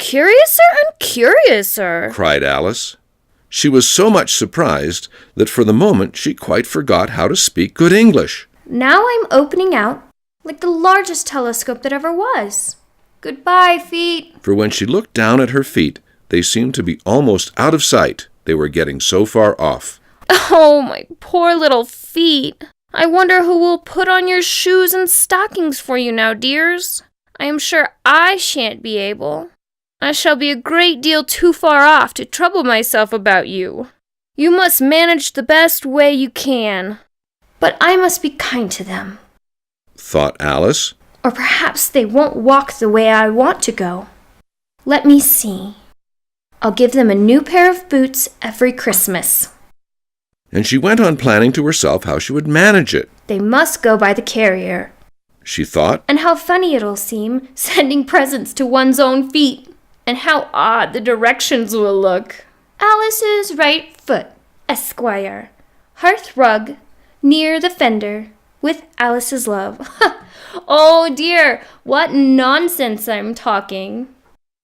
curiouser and curiouser, cried Alice. She was so much surprised that for the moment she quite forgot how to speak good English. Now I'm opening out like the largest telescope that ever was. Goodbye, feet. For when she looked down at her feet, they seemed to be almost out of sight. They were getting so far off. Oh, my poor little feet. I wonder who will put on your shoes and stockings for you now, dears. I am sure I shan't be able. I shall be a great deal too far off to trouble myself about you. You must manage the best way you can. But I must be kind to them, thought Alice. Or perhaps they won't walk the way I want to go. Let me see. I'll give them a new pair of boots every Christmas. And she went on planning to herself how she would manage it. They must go by the carrier, she thought. And how funny it'll seem sending presents to one's own feet. And how odd the directions will look. Alice's right foot, Esquire. Hearth rug, near the fender, with Alice's love. Oh dear, what nonsense I'm talking.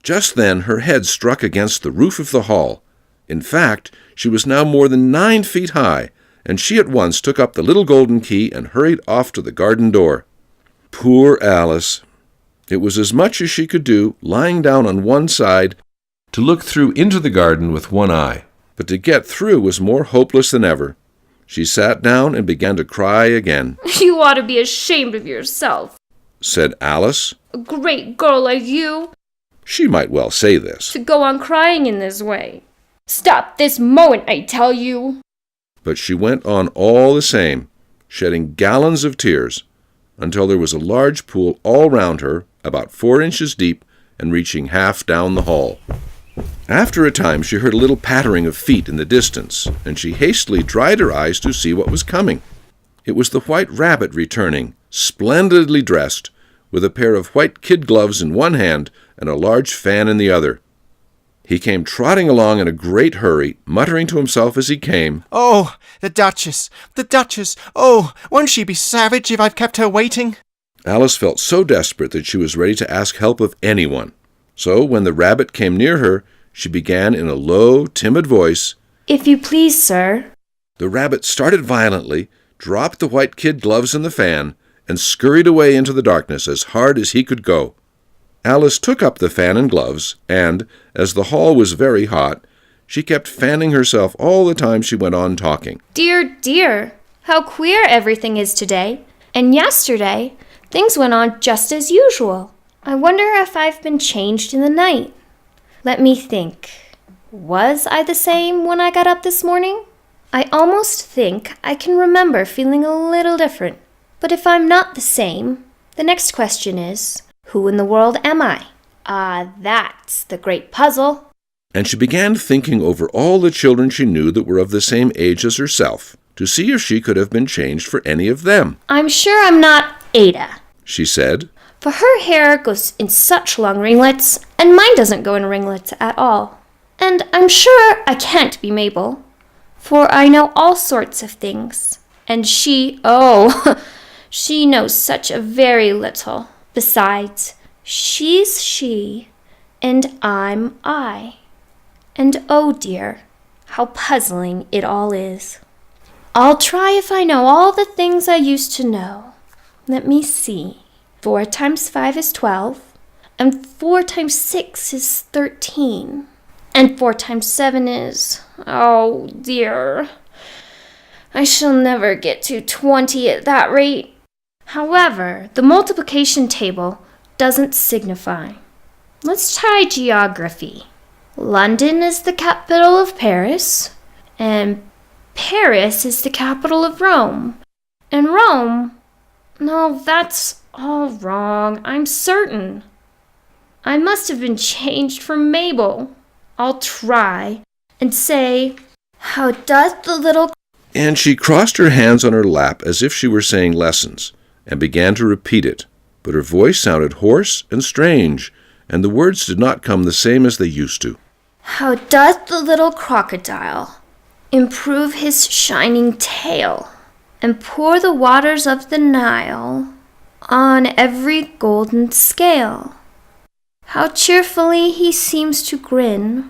Just then her head struck against the roof of the hall. In fact, she was now more than 9 feet high, and she at once took up the little golden key and hurried off to the garden door. Poor Alice! It was as much as she could do, lying down on one side, to look through into the garden with one eye. But to get through was more hopeless than ever. She sat down and began to cry again. You ought to be ashamed of yourself, said Alice. A great girl like you. She might well say this. To go on crying in this way. Stop this moment, I tell you. But she went on all the same, shedding gallons of tears, until there was a large pool all round her, about 4 inches deep and reaching half down the hall. After a time she heard a little pattering of feet in the distance, and she hastily dried her eyes to see what was coming. It was the White Rabbit returning, splendidly dressed, with a pair of white kid gloves in one hand and a large fan in the other. He came trotting along in a great hurry, muttering to himself as he came, "Oh, the Duchess! The Duchess! Oh, won't she be savage if I've kept her waiting?" Alice felt so desperate that she was ready to ask help of anyone. So when the rabbit came near her, she began in a low, timid voice, "If you please, sir." The rabbit started violently, dropped the white kid gloves and the fan, and scurried away into the darkness as hard as he could go. Alice took up the fan and gloves, and, as the hall was very hot, she kept fanning herself all the time she went on talking. Dear, dear, how queer everything is today. And yesterday, things went on just as usual. I wonder if I've been changed in the night. Let me think. Was I the same when I got up this morning? I almost think I can remember feeling a little different. But if I'm not the same, the next question is, who in the world am I? Ah, that's the great puzzle. And she began thinking over all the children she knew that were of the same age as herself, to see if she could have been changed for any of them. I'm sure I'm not Ada, she said. For her hair goes in such long ringlets, and mine doesn't go in ringlets at all. And I'm sure I can't be Mabel, for I know all sorts of things. And she, she knows such a very little. Besides, she's she, and I'm I. And oh dear, how puzzling it all is. I'll try if I know all the things I used to know. Let me see. 4 times 5 is 12, and 4 times 6 is 13, and 4 times 7 is, oh dear, I shall never get to 20 at that rate. However, the multiplication table doesn't signify. Let's try geography. London is the capital of Paris, and Paris is the capital of Rome. And Rome, no, that's all wrong, I'm certain. I must have been changed for Mabel. I'll try and say, how doth the little... And she crossed her hands on her lap as if she were saying lessons, and began to repeat it. But her voice sounded hoarse and strange, and the words did not come the same as they used to. How doth the little crocodile improve his shining tail, and pour the waters of the Nile on every golden scale? How cheerfully he seems to grin,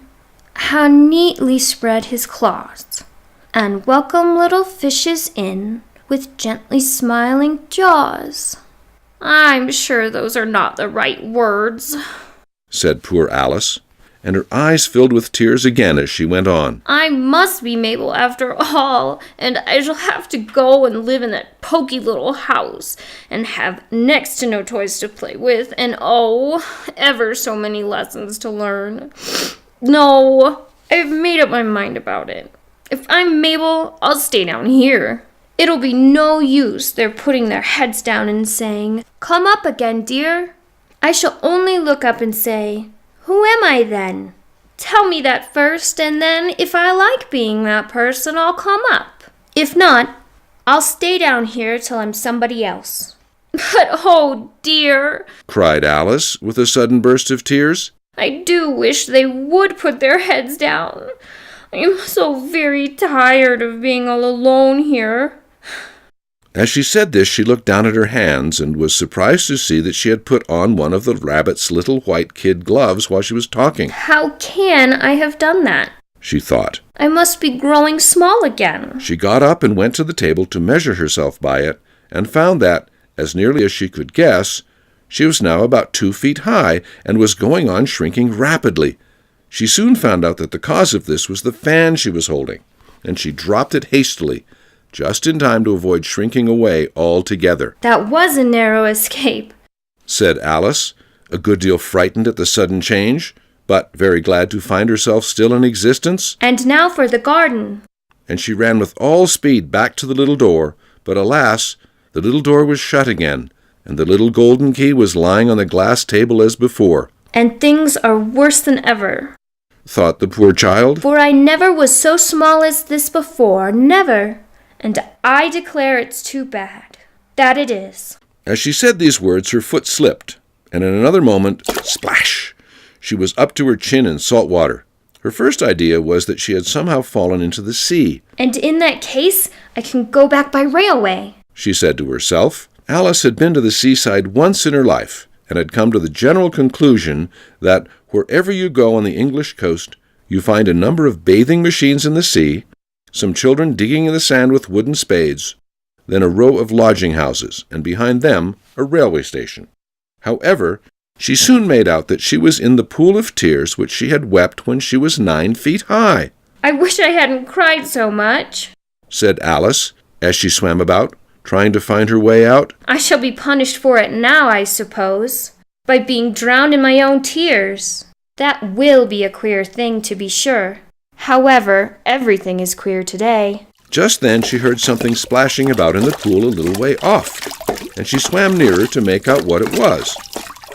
how neatly spread his claws, and welcome little fishes in with gently smiling jaws. I'm sure those are not the right words, said poor Alice, and her eyes filled with tears again as she went on. I must be Mabel after all, and I shall have to go and live in that poky little house, and have next to no toys to play with, and oh, ever so many lessons to learn. No, I've made up my mind about it. If I'm Mabel, I'll stay down here. It'll be no use their putting their heads down and saying, "Come up again, dear." I shall only look up and say, "Who am I then? Tell me that first, and then if I like being that person, I'll come up. If not, I'll stay down here till I'm somebody else." But oh dear, cried Alice with a sudden burst of tears. I do wish they would put their heads down. I am so very tired of being all alone here. As she said this, she looked down at her hands and was surprised to see that she had put on one of the rabbit's little white kid gloves while she was talking. How can I have done that? She thought. I must be growing small again. She got up and went to the table to measure herself by it, and found that, as nearly as she could guess, she was now about 2 feet high and was going on shrinking rapidly. She soon found out that the cause of this was the fan she was holding, and she dropped it hastily, just in time to avoid shrinking away altogether. That was a narrow escape, said Alice, a good deal frightened at the sudden change, but very glad to find herself still in existence. And now for the garden. And she ran with all speed back to the little door, but alas, the little door was shut again, and the little golden key was lying on the glass table as before. And things are worse than ever, thought the poor child. For I never was so small as this before, never. And I declare it's too bad. That it is. As she said these words, her foot slipped, and in another moment, splash! She was up to her chin in salt water. Her first idea was that she had somehow fallen into the sea. And in that case, I can go back by railway, she said to herself. Alice had been to the seaside once in her life, and had come to the general conclusion that wherever you go on the English coast, you find a number of bathing machines in the sea, some children digging in the sand with wooden spades, then a row of lodging houses, and behind them a railway station. However, she soon made out that she was in the pool of tears which she had wept when she was 9 feet high. I wish I hadn't cried so much, said Alice, as she swam about, trying to find her way out. I shall be punished for it now, I suppose, by being drowned in my own tears. That will be a queer thing, to be sure. However, everything is queer today. Just then she heard something splashing about in the pool a little way off, and she swam nearer to make out what it was.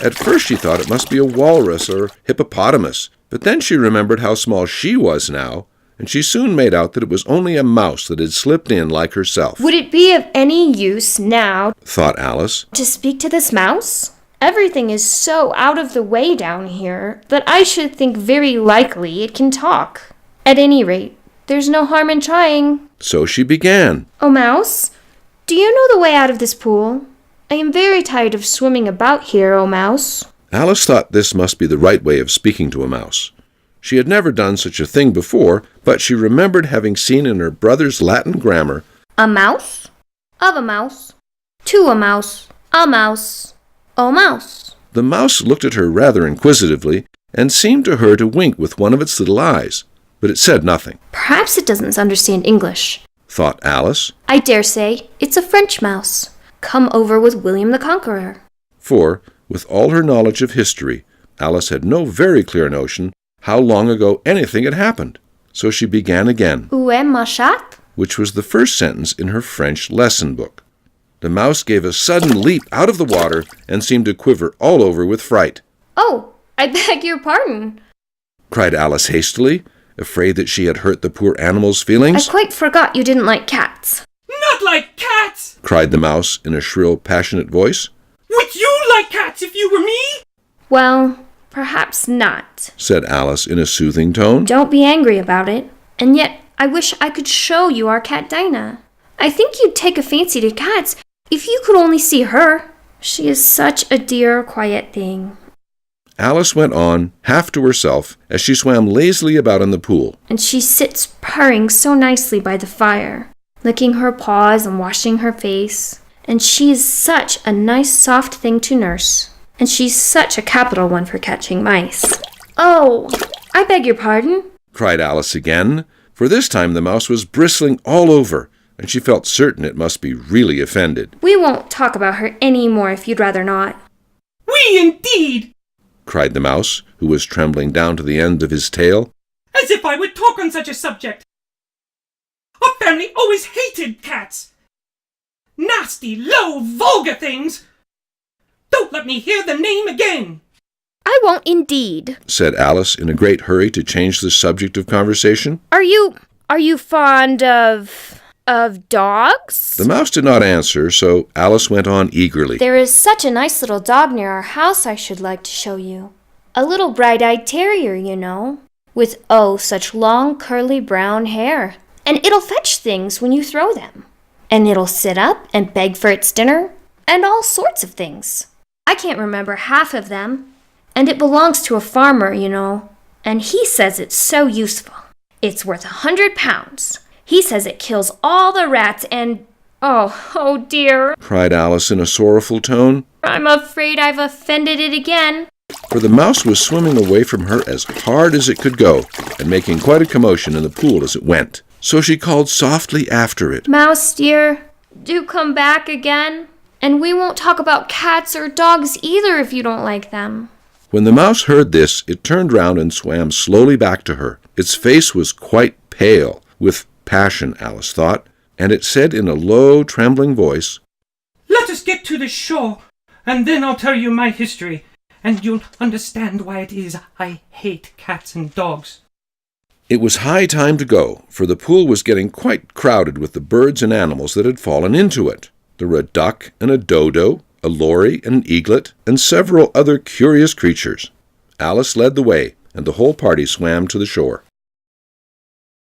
At first she thought it must be a walrus or hippopotamus, but then she remembered how small she was now, and she soon made out that it was only a mouse that had slipped in like herself. Would it be of any use now, thought Alice, to speak to this mouse? Everything is so out of the way down here that I should think very likely it can talk. At any rate, there's no harm in trying. So she began. Oh, Mouse, do you know the way out of this pool? I am very tired of swimming about here, oh, Mouse. Alice thought this must be the right way of speaking to a mouse. She had never done such a thing before, but she remembered having seen in her brother's Latin grammar, a mouse, of a mouse, to a mouse, a mouse, oh, mouse. The mouse looked at her rather inquisitively, and seemed to her to wink with one of its little eyes. But it said nothing. Perhaps it doesn't understand English, thought Alice. I dare say it's a French mouse, come over with William the Conqueror. For, with all her knowledge of history, Alice had no very clear notion how long ago anything had happened. So she began again, Où est ma chatte? Which was the first sentence in her French lesson book. The mouse gave a sudden leap out of the water and seemed to quiver all over with fright. Oh, I beg your pardon, cried Alice hastily, afraid that she had hurt the poor animal's feelings. I quite forgot you didn't like cats. Not like cats! cried the mouse in a shrill, passionate voice. Would you like cats if you were me? Well, perhaps not, said Alice in a soothing tone. Don't be angry about it. And yet, I wish I could show you our cat Dinah. I think you'd take a fancy to cats if you could only see her. She is such a dear, quiet thing. Alice went on, half to herself, as she swam lazily about in the pool. And she sits purring so nicely by the fire, licking her paws and washing her face. And she is such a nice soft thing to nurse. And she's such a capital one for catching mice. Oh, I beg your pardon, cried Alice again, for this time the mouse was bristling all over, and she felt certain it must be really offended. We won't talk about her any more if you'd rather not. We indeed! Cried the mouse, who was trembling down to the end of his tail. As if I would talk on such a subject! Our family always hated cats! Nasty, low, vulgar things! Don't let me hear the name again! I won't indeed, said Alice in a great hurry to change the subject of conversation. Are you fond of dogs? The mouse did not answer, so Alice went on eagerly. There is such a nice little dog near our house I should like to show you. A little bright-eyed terrier, you know, with such long curly brown hair. And it'll fetch things when you throw them. And it'll sit up and beg for its dinner, and all sorts of things. I can't remember half of them. And it belongs to a farmer, you know. And he says it's so useful. It's worth £100. He says it kills all the rats and... Oh dear, cried Alice in a sorrowful tone. I'm afraid I've offended it again. For the mouse was swimming away from her as hard as it could go, and making quite a commotion in the pool as it went. So she called softly after it. Mouse dear, do come back again. And we won't talk about cats or dogs either if you don't like them. When the mouse heard this, it turned round and swam slowly back to her. Its face was quite pale, with passion, Alice thought, and it said in a low, trembling voice, Let us get to the shore, and then I'll tell you my history, and you'll understand why it is I hate cats and dogs. It was high time to go, for the pool was getting quite crowded with the birds and animals that had fallen into it. There were a duck and a dodo, a lory and an eaglet, and several other curious creatures. Alice led the way, and the whole party swam to the shore.